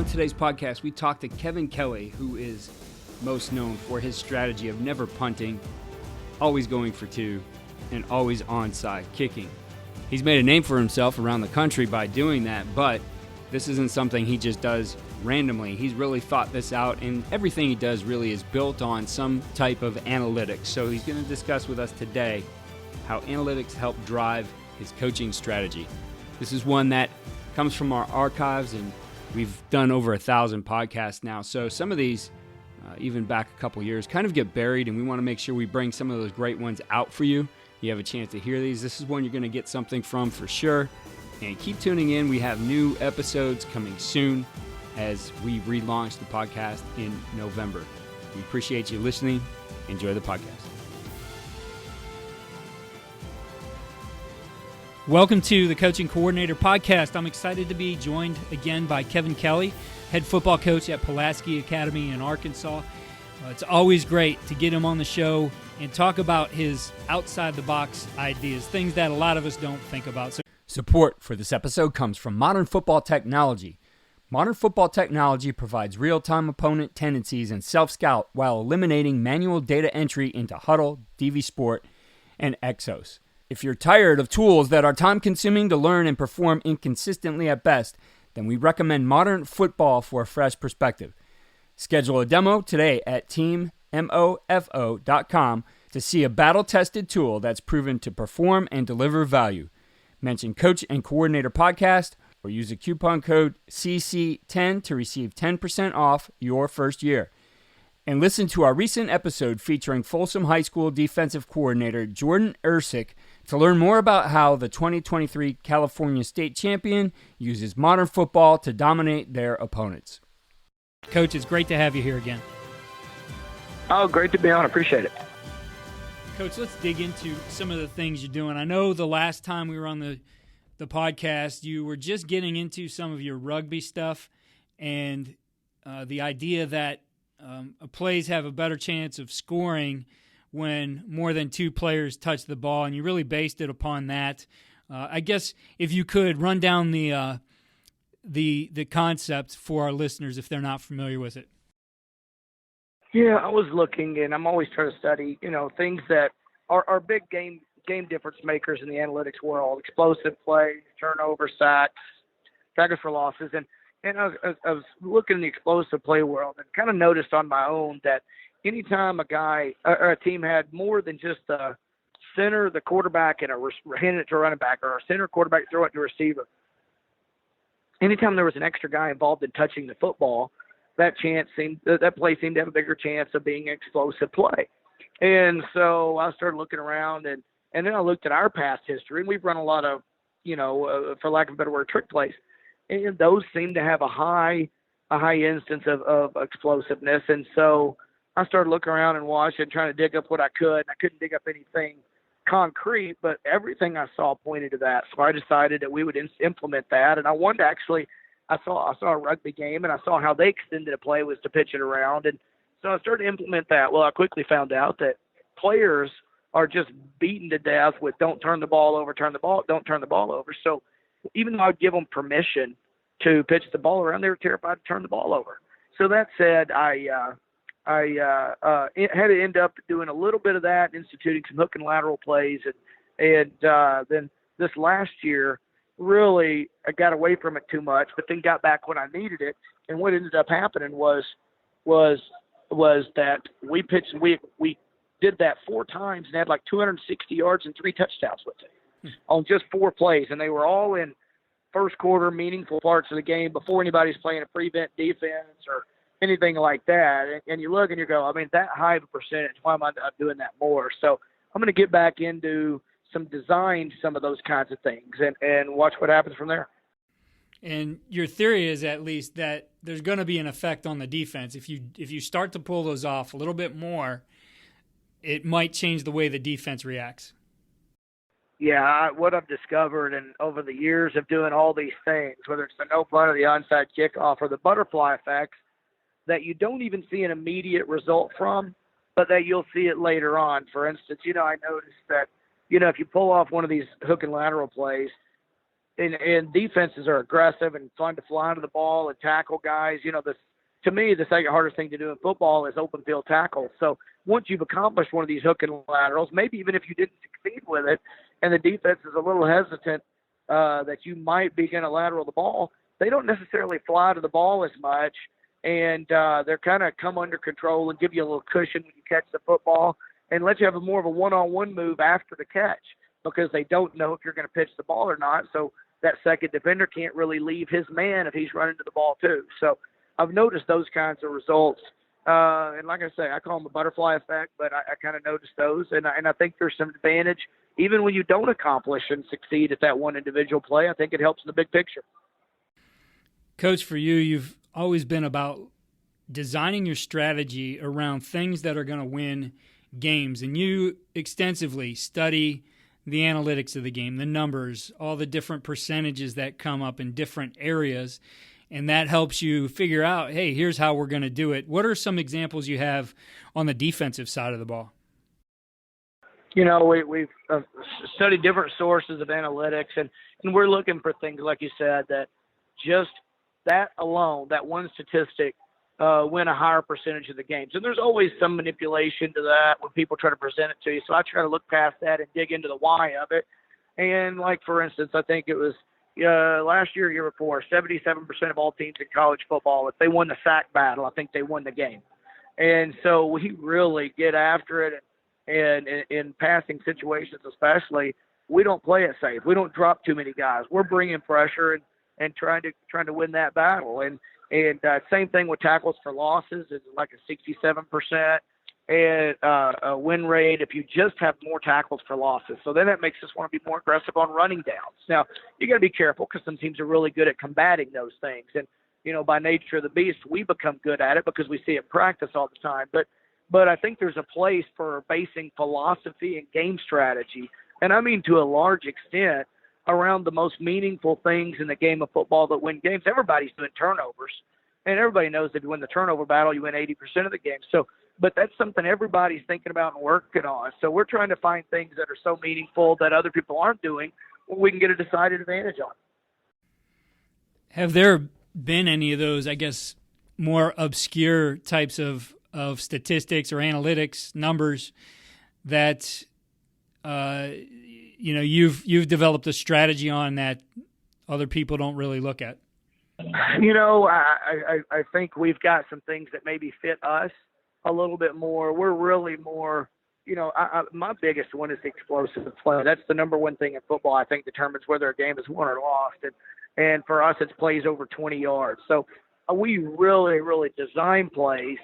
On today's podcast, we talked to Kelley, who is most known for his strategy of never punting, always going for two, and always onside kicking. He's made a name for himself around the country by doing that, but this isn't something he just does randomly. He's really thought this out, and everything he does really is built on some type of analytics. So he's going to discuss with us today how analytics help drive his coaching strategy. This is one that comes from our archives, and we've done over 1,000 podcasts now. So some of these, even back a couple years, kind of get buried, and we want to make sure we bring some of those great ones out for you. You have a chance to hear these. This is one you're going to get something from for sure. And keep tuning in. We have new episodes coming soon as we relaunch the podcast in November. We appreciate you listening. Enjoy the podcast. Welcome to the Coaching Coordinator Podcast. I'm excited to be joined again by Kelley, head football coach at Pulaski Academy in Arkansas. It's always great to get him on the show and talk about his outside-the-box ideas, things that a lot of us don't think about. Support for this episode comes from Modern Football Technology. Modern Football Technology provides real-time opponent tendencies and self-scout while eliminating manual data entry into Huddle, DV Sport, and Exos. If you're tired of tools that are time-consuming to learn and perform inconsistently at best, then we recommend Modern Football for a fresh perspective. Schedule a demo today at teammofo.com to see a battle-tested tool that's proven to perform and deliver value. Mention Coach and Coordinator Podcast or use the coupon code CC10 to receive 10% off your first year. And listen to our recent episode featuring Folsom High School defensive coordinator Jordan Ersick to learn more about how the 2023 California State Champion uses modern football to dominate their opponents. Coach, it's great to have you here again. Oh, great to be on. Appreciate it. Coach, let's dig into some of the things you're doing. I know the last time we were on the podcast, you were just getting into some of your rugby stuff and the idea that plays have a better chance of scoring when more than two players touch the ball, and you really based it upon that. I guess if you could run down the concept for our listeners if they're not familiar with it. Yeah, I was looking, and I'm always trying to study, things that are big game difference makers in the analytics world: explosive plays, turnover, sacks, tackles for losses, and I was looking in the explosive play world and kind of noticed on my own that anytime a guy or a team had more than just a center, the quarterback, and handing it to a running back, or a center quarterback throw it to a receiver, anytime there was an extra guy involved in touching the football, that play seemed to have a bigger chance of being an explosive play. And so I started looking around, and then I looked at our past history, and we've run a lot of, for lack of a better word, trick plays. And those seem to have a high instance of explosiveness. And so I started looking around and watching, trying to dig up what I could. I couldn't dig up anything concrete, but everything I saw pointed to that. So I decided that we would implement that. And I wanted to actually, I saw a rugby game, and I saw how they extended a play was to pitch it around. And so I started to implement that. Well, I quickly found out that players are just beaten to death with don't turn the ball over. So even though I'd give them permission to pitch the ball around, they were terrified to turn the ball over. So that said, I had to end up doing a little bit of that, instituting some hook and lateral plays. And then this last year, really, I got away from it too much, but then got back when I needed it. And what ended up happening was that we did that 4 times and had like 260 yards and 3 touchdowns with it on just 4 plays. And they were all in first quarter meaningful parts of the game before anybody's playing a prevent defense or anything like that. And you look and you go, that high of a percentage, why am I not doing that more? So I'm going to get back into some of those kinds of things and watch what happens from there. And your theory is at least that there's going to be an effect on the defense. If you start to pull those off a little bit more, it might change the way the defense reacts. Yeah, what I've discovered and over the years of doing all these things, whether it's the no punt or the onside kickoff or the butterfly effects, that you don't even see an immediate result from, but that you'll see it later on. For instance, I noticed that, if you pull off one of these hook and lateral plays, and defenses are aggressive and fun to fly into the ball and tackle guys. To me, the second hardest thing to do in football is open field tackle. So once you've accomplished one of these hook and laterals, maybe even if you didn't succeed with it, and the defense is a little hesitant that you might be going to lateral the ball, they don't necessarily fly to the ball as much, and they're kind of come under control and give you a little cushion when you catch the football and let you have more of a one-on-one move after the catch because they don't know if you're going to pitch the ball or not. So that second defender can't really leave his man if he's running to the ball too. So I've noticed those kinds of results. And like I say, I call them the butterfly effect, but I kind of noticed those. And I think there's some advantage even when you don't accomplish and succeed at that one individual play. I think it helps in the big picture. Coach, for you, you've always been about designing your strategy around things that are going to win games. And you extensively study the analytics of the game, the numbers, all the different percentages that come up in different areas. And that helps you figure out, hey, here's how we're going to do it. What are some examples you have on the defensive side of the ball? We've studied different sources of analytics, and we're looking for things, like you said, that just that alone, that one statistic, win a higher percentage of the games. And there's always some manipulation to that when people try to present it to you. So I try to look past that and dig into the why of it. And like, for instance, I think it was last year, year before, 77% of all teams in college football, if they won the sack battle, I think they won the game. And so we really get after it. And in passing situations especially, we don't play it safe. We don't drop too many guys. We're bringing pressure and trying to win that battle. And same thing with tackles for losses. It's like a 67% and win rate if you just have more tackles for losses. So then that makes us want to be more aggressive on running downs. Now, you got to be careful because some teams are really good at combating those things. And, by nature of the beast, we become good at it because we see it in practice all the time. But I think there's a place for basing philosophy and game strategy, and I mean to a large extent, around the most meaningful things in the game of football that win games. Everybody's doing turnovers, and everybody knows if you win the turnover battle, you win 80% of the game. So, but that's something everybody's thinking about and working on. So we're trying to find things that are so meaningful that other people aren't doing, where we can get a decided advantage on. Have there been any of those, I guess, more obscure types of statistics or analytics numbers that you've developed a strategy on that other people don't really look at? I think we've got some things that maybe fit us a little bit more. We're really more, my biggest one is explosive play. That's the number one thing in football I think determines whether a game is won or lost. And for us, it's plays over 20 yards. So we really, really design plays.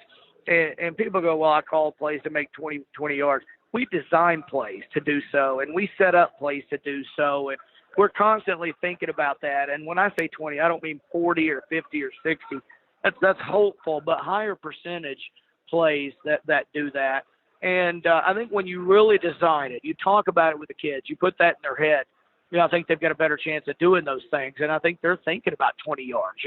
And people go, well, I call plays to make 20 yards. We design plays to do so, and we set up plays to do so, and we're constantly thinking about that. And when I say 20, I don't mean 40 or 50 or 60. That's hopeful, but higher percentage plays that do that. And I think when you really design it, you talk about it with the kids, you put that in their head, I think they've got a better chance of doing those things. And I think they're thinking about 20 yards,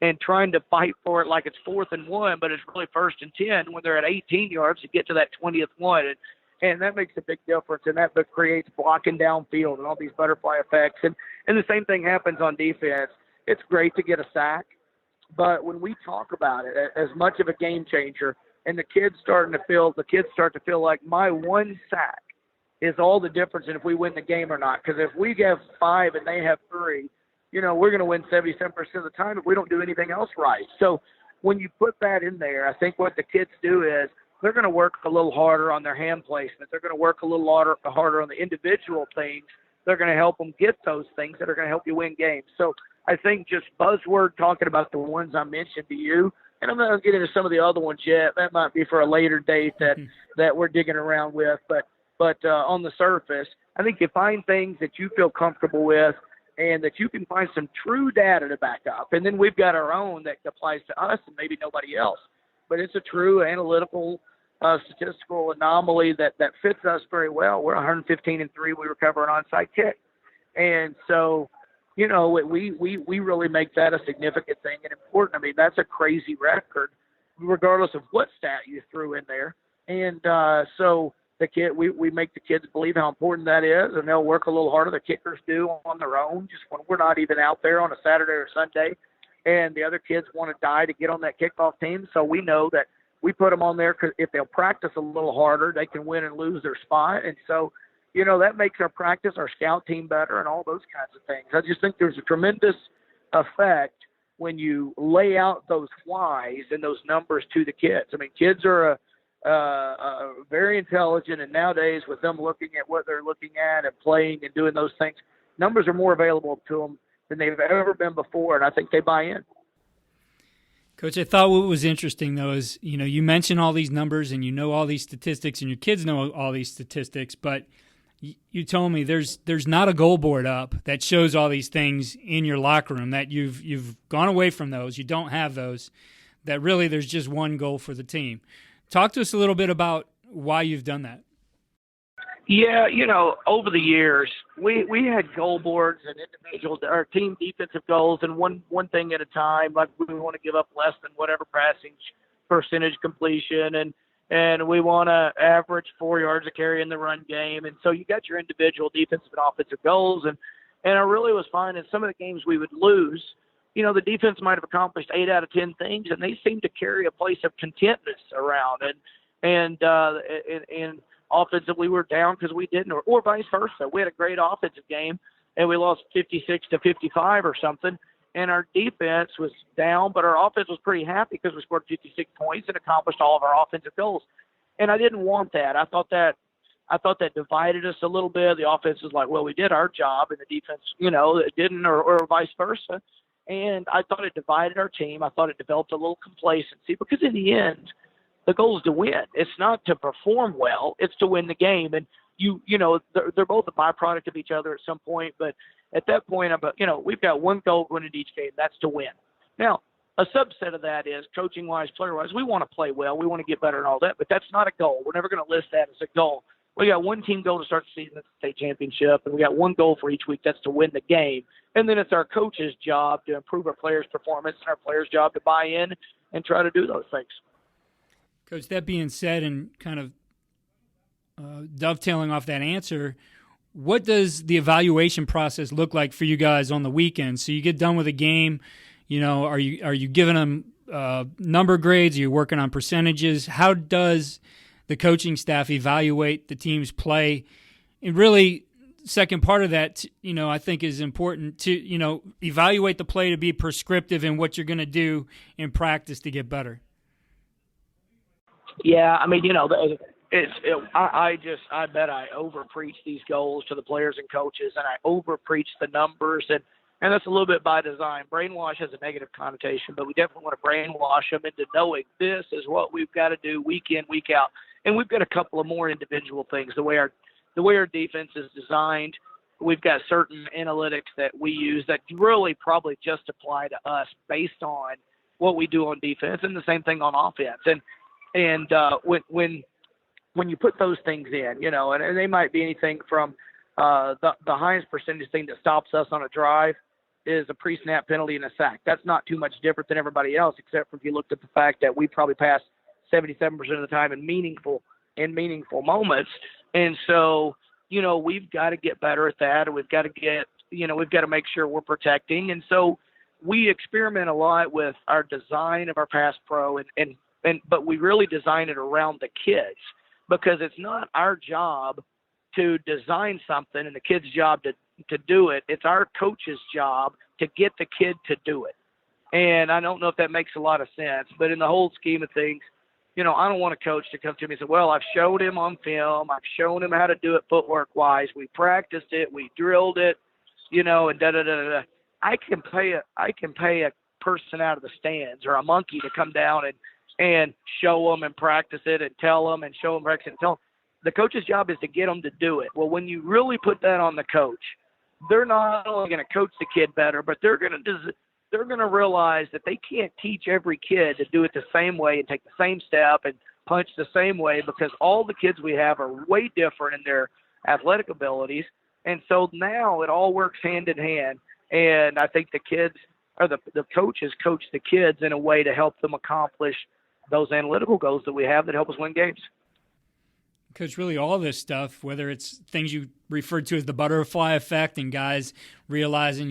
and trying to fight for it like it's 4th and 1, but it's really 1st and 10 when they're at 18 yards to get to that 20th one. And that makes a big difference, and that creates blocking downfield and all these butterfly effects. And the same thing happens on defense. It's great to get a sack, but when we talk about it as much of a game changer, and the kids start to feel like my one sack is all the difference in if we win the game or not. Because if we have 5 and they have 3, we're going to win 77% of the time if we don't do anything else right. So when you put that in there, I think what the kids do is they're going to work a little harder on their hand placement. They're going to work a little harder on the individual things. They're going to help them get those things that are going to help you win games. So I think just buzzword talking about the ones I mentioned to you, and I'm not going to get into some of the other ones yet. That might be for a later date that we're digging around with. But on the surface, I think you find things that you feel comfortable with, and that you can find some true data to back up. And then we've got our own that applies to us and maybe nobody else. But it's a true analytical, statistical anomaly that fits us very well. We're 115-3. We recover an onside kick. And so, we really make that a significant thing and important. I mean, that's a crazy record, regardless of what stat you threw in there. And so we make the kids believe how important that is, and they'll work a little harder. The kickers do on their own, just when we're not even out there on a Saturday or Sunday, and the other kids want to die to get on that kickoff team. So we know that we put them on there because if they'll practice a little harder, they can win and lose their spot. And so, that makes our practice, our scout team better, and all those kinds of things. I just think there's a tremendous effect when you lay out those whys and those numbers to the kids. I mean, kids are very intelligent, and nowadays with them looking at what they're looking at and playing and doing those things, numbers are more available to them than they've ever been before, and I think they buy in. Coach, I thought what was interesting, though, is, you mention all these numbers and all these statistics and your kids know all these statistics, but you told me there's not a goal board up that shows all these things in your locker room, that you've gone away from those. You don't have those, that really there's just one goal for the team. Talk to us a little bit about why you've done that. Yeah, over the years, we had goal boards and individual or team defensive goals, and one thing at a time. Like we want to give up less than whatever passing percentage completion, and we want to average 4 yards a carry in the run game. And so you got your individual defensive and offensive goals, and I really was finding some of the games we would lose. The defense might have accomplished 8 out of 10 things, and they seemed to carry a place of contentness around, and offensively we're down because we didn't, or vice versa. We had a great offensive game and we lost 56-55 or something, and our defense was down, but our offense was pretty happy because we scored 56 points and accomplished all of our offensive goals. And I didn't want that. I thought that divided us a little bit. The offense was like, well, we did our job, and the defense, it didn't, or vice versa. And I thought it divided our team. I thought it developed a little complacency because in the end, the goal is to win. It's not to perform well. It's to win the game. And they're both a byproduct of each other at some point. But at that point, we've got one goal going into each game. That's to win. Now, a subset of that is coaching-wise, player-wise. We want to play well. We want to get better and all that. But that's not a goal. We're never going to list that as a goal. We got one team goal to start the season at the state championship, and we got one goal for each week. That's to win the game. And then it's our coach's job to improve our players' performance, and our players' job to buy in and try to do those things. Coach, that being said, and kind of dovetailing off that answer, what does the evaluation process look like for you guys on the weekend? So you get done with a game, are you giving them number grades? Are you working on percentages? How does the coaching staff evaluate the team's play? And really, second part of that, I think is important to, evaluate the play to be prescriptive in what you're going to do in practice to get better. Yeah, I mean, I bet I over preach these goals to the players and coaches, and I over preach the numbers, and that's a little bit by design. Brainwash has a negative connotation, but we definitely want to brainwash them into knowing this is what we've got to do week in, week out. And we've got a couple of more individual things. The way our defense is designed, we've got certain analytics that we use that really probably just apply to us based on what we do on defense, and the same thing on offense. And when you put those things in, and they might be anything from the highest percentage thing that stops us on a drive is a pre-snap penalty and a sack. That's not too much different than everybody else, except for if you looked at the fact that we probably pass 77% of the time in meaningful moments. And so, we've got to get better at that, and we've got to make sure we're protecting. And so we experiment a lot with our design of our pass pro, but we really design it around the kids, because it's not our job to design something and the kid's job to do it. It's our coach's job to get the kid to do it. And I don't know if that makes a lot of sense, but in the whole scheme of things, I don't want a coach to come to me and say, well, I've showed him on film. I've shown him how to do it footwork-wise. We practiced it. We drilled it, and da-da-da-da-da. I can pay a person out of the stands or a monkey to come down and show them and practice it and tell them and show them, practice it and tell them. The coach's job is to get them to do it. Well, when you really put that on the coach, they're not only going to coach the kid better, but they're going to realize that they can't teach every kid to do it the same way and take the same step and punch the same way, because all the kids we have are way different in their athletic abilities. And so now it all works hand in hand. And I think the kids, or the coaches, coach the kids in a way to help them accomplish those analytical goals that we have that help us win games. Coach, really all this stuff, whether it's things you referred to as the butterfly effect and guys realizing,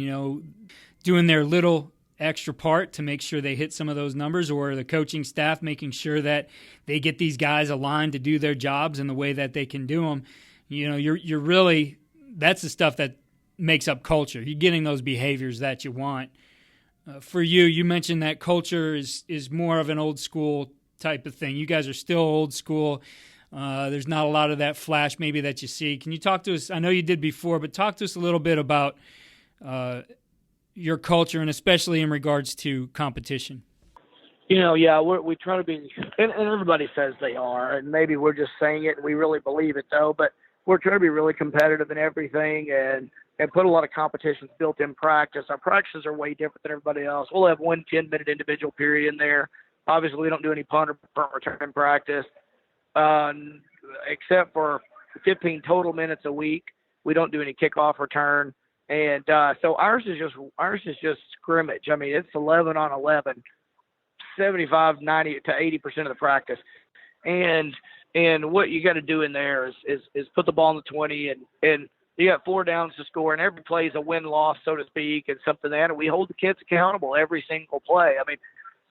doing their little extra part to make sure they hit some of those numbers, or the coaching staff making sure that they get these guys aligned to do their jobs in the way that they can do them. You're really, that's the stuff that makes up culture. You're getting those behaviors that you want. For you mentioned that culture is more of an old school type of thing. You guys are still old school. There's not a lot of that flash maybe that you see. Can you talk to us? I know you did before, but talk to us a little bit about your culture, and especially in regards to competition. We try to be, and everybody says they are, and maybe we're just saying it and we really believe it though, but we're trying to be really competitive in everything and put a lot of competitions built in practice. Our practices are way different than everybody else. We'll have 1 10-minute individual period in there. Obviously, we don't do any punt or punt return practice, except for 15 total minutes a week. We don't do any kickoff return. And so ours is just scrimmage. I mean, it's 11 on 11, 75, 90 to 80% of the practice. And what you got to do in there is put the ball in the 20, and you got 4 downs to score, and every play is a win-loss, so to speak, and something that. And we hold the kids accountable every single play. I mean,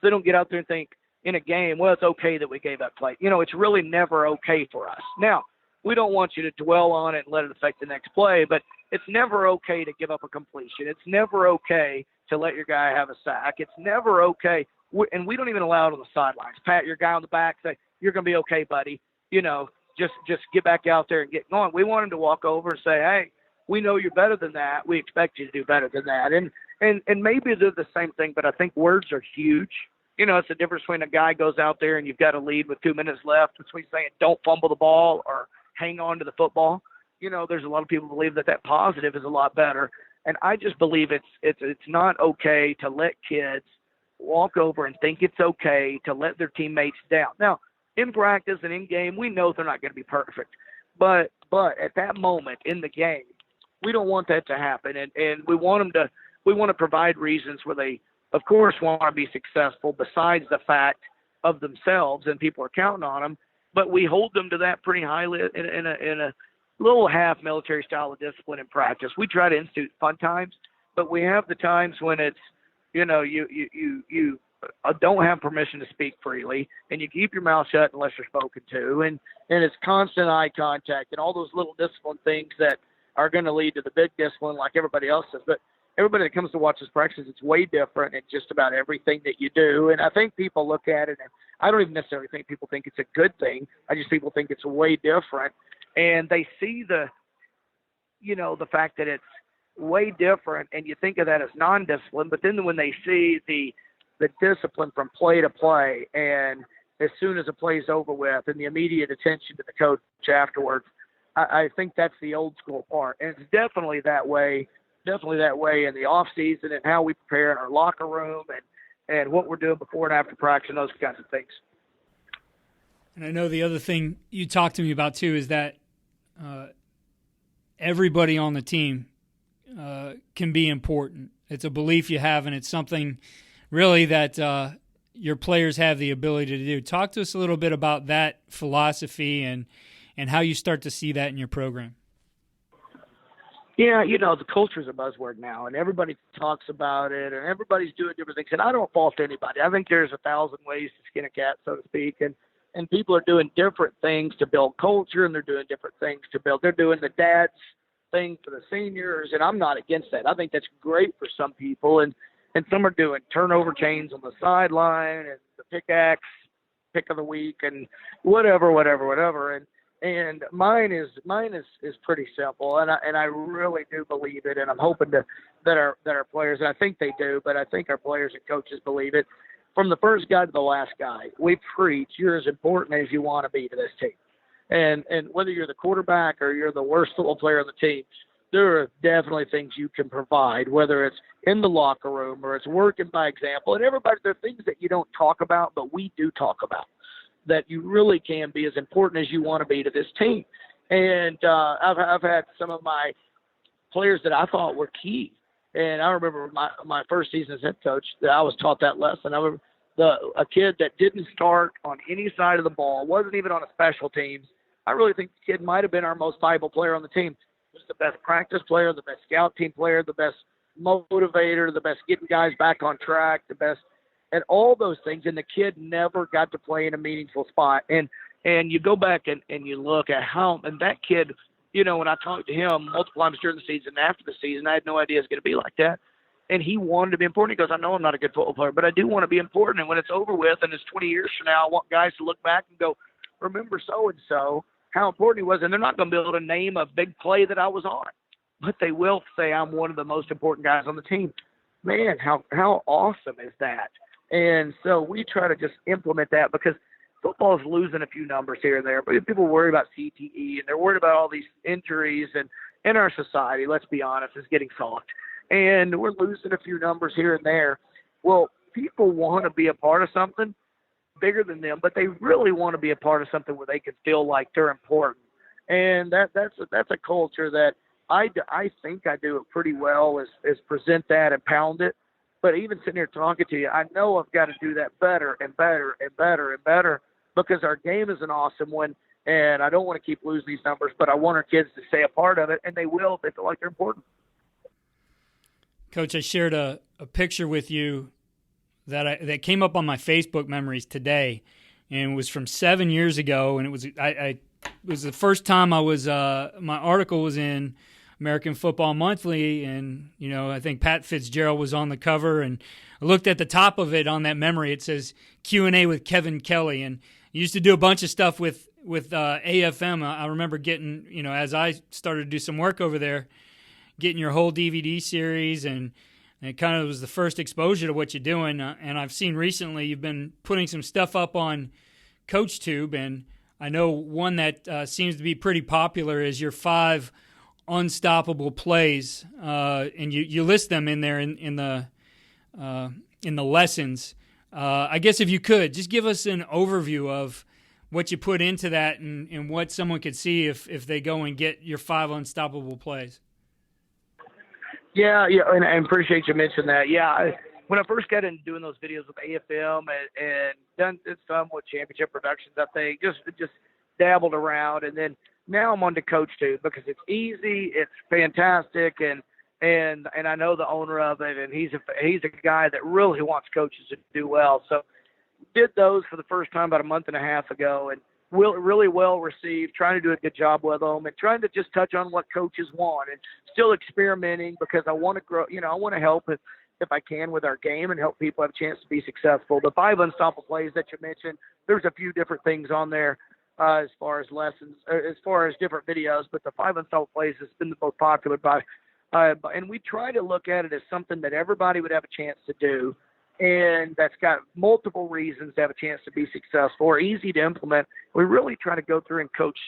so they don't get out there and think in a game, well, it's okay that we gave that play. It's really never okay for us. Now, we don't want you to dwell on it and let it affect the next play, but it's never okay to give up a completion. It's never okay to let your guy have a sack. It's never okay. And we don't even allow it on the sidelines. Pat your guy on the back, say, you're going to be okay, buddy. Just get back out there and get going. We want him to walk over and say, hey, we know you're better than that. We expect you to do better than that. And maybe they're the same thing, but I think words are huge. It's the difference between a guy goes out there and you've got a lead with 2 minutes left between saying don't fumble the ball or hang on to the football. There's a lot of people who believe that positive is a lot better. And I just believe it's not okay to let kids walk over and think it's okay to let their teammates down. Now, in practice and in game, we know they're not going to be perfect. But at that moment in the game, we don't want that to happen. And we want to provide reasons where they, of course, want to be successful besides the fact of themselves and people are counting on them. But we hold them to that pretty highly in a little half military style of discipline in practice. We try to institute fun times, but we have the times when it's, you don't have permission to speak freely, and you keep your mouth shut unless you're spoken to, and it's constant eye contact and all those little discipline things that are going to lead to the big discipline like everybody else does. But everybody that comes to watch this practice, it's way different in just about everything that you do. And I think people look at it, and I don't even necessarily think people think it's a good thing. I just people think it's way different. And they see the fact that it's way different, and you think of that as non-discipline. But then when they see the discipline from play to play, and as soon as a play's over with, and the immediate attention to the coach afterwards, I think that's the old school part. And it's definitely that way in the off season and how we prepare in our locker room and what we're doing before and after practice and those kinds of things. And I know the other thing you talked to me about too is that everybody on the team can be important. It's a belief you have, and it's something really that your players have the ability to do. Talk to us a little bit about that philosophy and how you start to see that in your program. Yeah, the culture is a buzzword now, and everybody talks about it, and everybody's doing different things. And I don't fault anybody. I think there's 1,000 ways to skin a cat, so to speak, and people are doing different things to build culture, and they're doing different things to build. They're doing the dad's thing for the seniors, and I'm not against that. I think that's great for some people, and some are doing turnover chains on the sideline and the pickaxe, pick of the week, and whatever. And mine is pretty simple, and I really do believe it, and I'm hoping that our players, and I think they do, but I think our players and coaches believe it. From the first guy to the last guy, we preach you're as important as you want to be to this team, and whether you're the quarterback or you're the worst football player on the team, there are definitely things you can provide, whether it's in the locker room or it's working by example. And everybody, there are things that you don't talk about, but we do talk about, that you really can be as important as you want to be to this team. And I've had some of my players that I thought were key. And I remember my first season as head coach that I was taught that lesson. I remember a kid that didn't start on any side of the ball, wasn't even on a special teams. I really think the kid might have been our most valuable player on the team. He was the best practice player, the best scout team player, the best motivator, the best getting guys back on track, the best at all those things. And the kid never got to play in a meaningful spot. And you go back and you look at how, and that kid, you know, when I talked to him multiple times during the season and after the season, I had no idea it was going to be like that. And he wanted to be important. He goes, I know I'm not a good football player, but I do want to be important. And when it's over with and it's 20 years from now, I want guys to look back and go, remember so-and-so, how important he was. And they're not going to be able to name a big play that I was on, but they will say I'm one of the most important guys on the team. Man, how awesome is that? And so we try to just implement that, because football is losing a few numbers here and there, but people worry about CTE and they're worried about all these injuries, and in our society, let's be honest, is getting soft. And we're losing a few numbers here and there. Well, people want to be a part of something bigger than them, but they really want to be a part of something where they can feel like they're important. And that's a culture that I think I do it pretty well, is present that and pound it. But even sitting here talking to you, I know I've got to do that better and better and better and better, because our game is an awesome one, and I don't want to keep losing these numbers, but I want our kids to stay a part of it, and they will if they feel like they're important. Coach, I shared a picture with you that came up on my Facebook memories today, and it was from 7 years ago, and it was the first time I was my article was in American Football Monthly, and you know, I think Pat Fitzgerald was on the cover, and I looked at the top of it on that memory. It says Q&A with Kevin Kelley, and I used to do a bunch of stuff with AFM. I remember getting, you know, as I started to do some work over there, getting your whole DVD series, and it kind of was the first exposure to what you're doing. And I've seen recently you've been putting some stuff up on CoachTube, and I know one that seems to be pretty popular is your 5 unstoppable plays, and you list them in there in the lessons. I guess if you could just give us an overview of what you put into that, and what someone could see if they go and get your 5 unstoppable plays. Yeah, and I appreciate you mentioning that. Yeah, when I first got into doing those videos with AFM and done some with Championship Productions, I think just dabbled around, and then now I'm on to CoachTube because it's easy, it's fantastic, and I know the owner of it, and he's a guy that really wants coaches to do well. So did those for the first time about a month and a half ago, and really well received, trying to do a good job with them, and trying to just touch on what coaches want, and still experimenting because I want to grow. You know, I want to help if I can with our game and help people have a chance to be successful. The 5 unstoppable plays that you mentioned, there's a few different things on there as far as lessons, as far as different videos, but the 5 unstoppable plays has been the most popular and we try to look at it as something that everybody would have a chance to do, and that's got multiple reasons to have a chance to be successful or easy to implement. We really try to go through and coach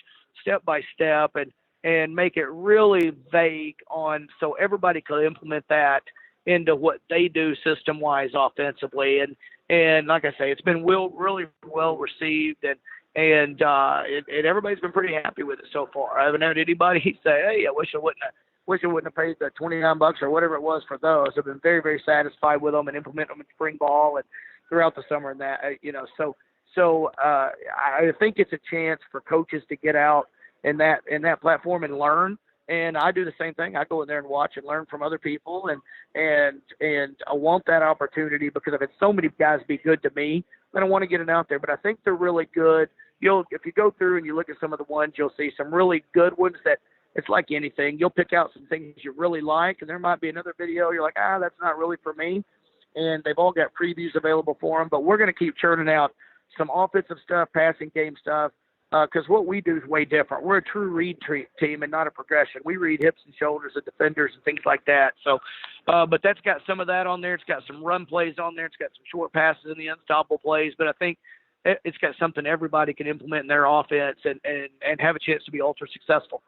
step by step and make it really vague on so everybody could implement that into what they do system-wise offensively. And like I say, it's been really well received, and everybody's been pretty happy with it so far. I haven't had anybody say, "Hey, I wish I wouldn't have paid the $29 or whatever it was for those." I've been very, very satisfied with them and implement them in spring ball and throughout the summer and that, you know. So I think it's a chance for coaches to get out in that platform and learn. And I do the same thing. I go in there and watch and learn from other people, and I want that opportunity because I've had so many guys be good to me. I don't want to get it out there, but I think they're really good. If you go through and you look at some of the ones, you'll see some really good ones that it's like anything. You'll pick out some things you really like, and there might be another video you're like, that's not really for me. And they've all got previews available for them, but we're going to keep churning out some offensive stuff, passing game stuff, because what we do is way different. We're a true read team and not a progression. We read hips and shoulders of defenders and things like that. So, but that's got some of that on there. It's got some run plays on there. It's got some short passes in the unstoppable plays. But I think it's got something everybody can implement in their offense and have a chance to be ultra successful.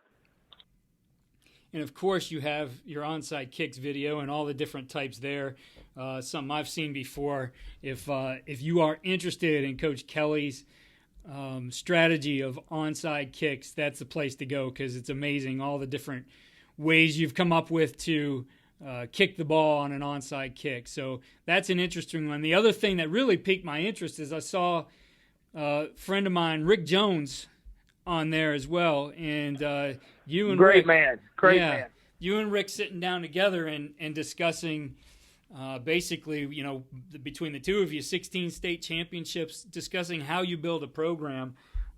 And of course, you have your onside kicks video and all the different types there. Something I've seen before. If you are interested in Coach Kelley's strategy of onside kicks, that's the place to go, because it's amazing all the different ways you've come up with to kick the ball on an onside kick. So that's an interesting one. The other thing that really piqued my interest is I saw a friend of mine, Rick Jones, on there as well, and you and Great Rick, man. You and Rick sitting down together and discussing basically, between the two of you, 16 state championships, discussing how you build a program.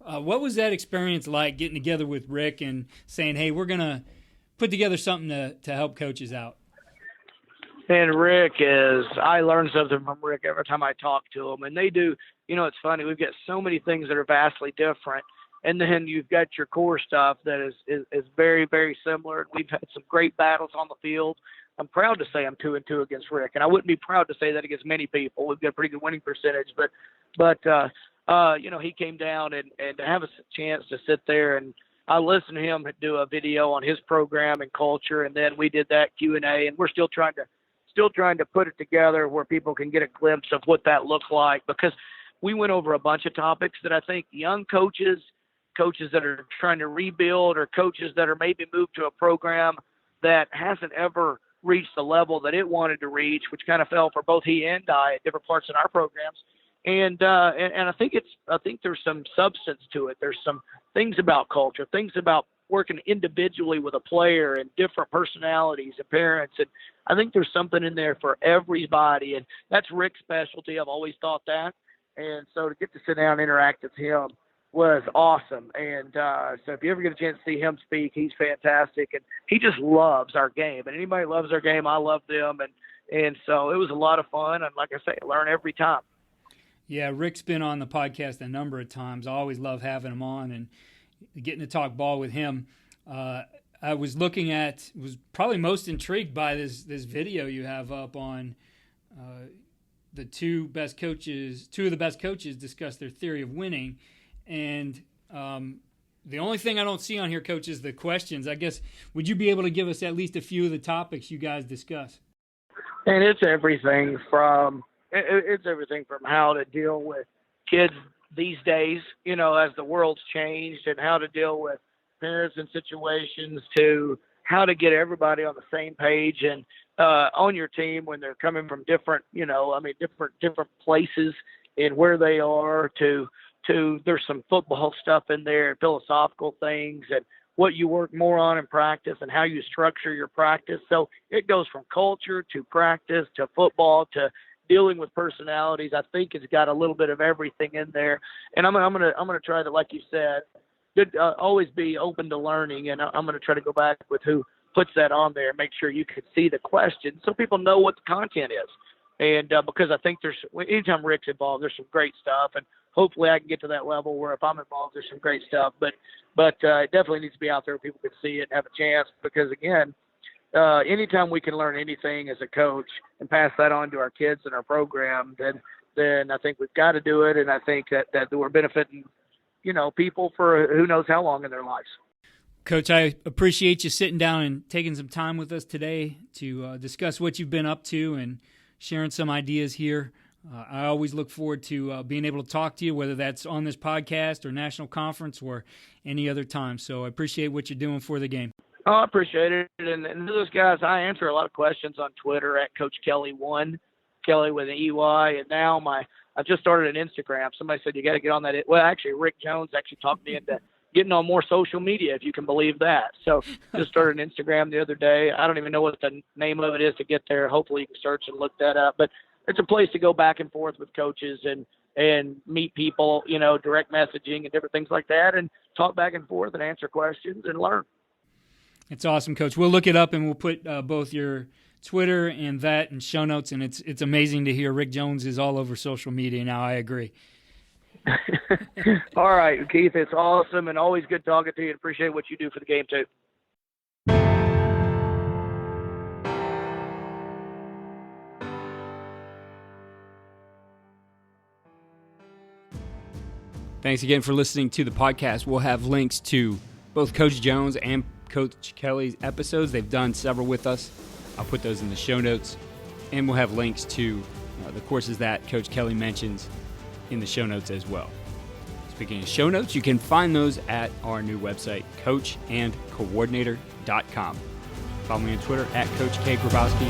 What was that experience like, getting together with Rick and saying, hey, we're going to put together something to help coaches out? And I learn something from Rick every time I talk to him. And they do, it's funny. We've got so many things that are vastly different. And then you've got your core stuff that is very, very similar. We've had some great battles on the field. I'm proud to say I'm 2-2 against Rick. And I wouldn't be proud to say that against many people. We've got a pretty good winning percentage. But he came down and to have a chance to sit there, and I listened to him do a video on his program and culture, and then we did that Q&A, and we're still trying to put it together where people can get a glimpse of what that looks like, because we went over a bunch of topics that I think young coaches that are trying to rebuild, or coaches that are maybe moved to a program that hasn't ever reached the level that it wanted to reach, which kind of fell for both he and I at different parts in our programs. And I think there's some substance to it. There's some things about culture, things about working individually with a player and different personalities and parents. And I think there's something in there for everybody. And that's Rick's specialty. I've always thought that. And so to get to sit down and interact with him was awesome. And so if you ever get a chance to see him speak, he's fantastic. And he just loves our game. And anybody loves our game, I love them. And so it was a lot of fun. And like I say, I learn every time. Yeah, Rick's been on the podcast a number of times. I always love having him on and getting to talk ball with him. I was probably most intrigued by this video you have up on the two of the best coaches discuss their theory of winning. And the only thing I don't see on here, Coach, is the questions. I guess, would you be able to give us at least a few of the topics you guys discuss? And it's everything from how to deal with kids these days, as the world's changed, and how to deal with parents in situations, to how to get everybody on the same page and on your team when they're coming from different places and where they are, to there's some football stuff in there, philosophical things, and what you work more on in practice and how you structure your practice. So it goes from culture to practice to football to dealing with personalities. I think it's got a little bit of everything in there. And I'm gonna try to, like you said, always be open to learning. And I'm gonna try to go back with who puts that on there, make sure you can see the question so people know what the content is. And because I think anytime Rick's involved, there's some great stuff, and hopefully I can get to that level where if I'm involved, there's some great stuff. But it definitely needs to be out there where people can see it and have a chance, because again, anytime we can learn anything as a coach and pass that on to our kids and our program, then I think we've got to do it. And I think that we're benefiting, people for who knows how long in their lives. Coach, I appreciate you sitting down and taking some time with us today to discuss what you've been up to and sharing some ideas here. I always look forward to being able to talk to you, whether that's on this podcast or national conference or any other time. So I appreciate what you're doing for the game. Oh, I appreciate it. And those guys, I answer a lot of questions on Twitter at Coach Kelley1, Kelley with an EY. And now I just started an Instagram. Somebody said, you got to get on that. Well, actually, Rick Jones actually talked me into getting on more social media, if you can believe that. So just started an Instagram the other day. I don't even know what the name of it is to get there. Hopefully you can search and look that up. But it's a place to go back and forth with coaches and meet people, direct messaging and different things like that, and talk back and forth and answer questions and learn. It's awesome, Coach. We'll look it up and we'll put both your Twitter and that in show notes. And it's amazing to hear Rick Jones is all over social media now. I agree. All right, Keith, it's awesome and always good talking to you. Appreciate what you do for the game too. Thanks again for listening to the podcast. We'll have links to both Coach Jones and Coach Kelley's episodes. They've done several with us. I'll put those in the show notes. And we'll have links to the courses that Coach Kelley mentions in the show notes as well. Speaking of show notes, you can find those at our new website, coachandcoordinator.com. Follow me on Twitter at Coach K. Grabowski.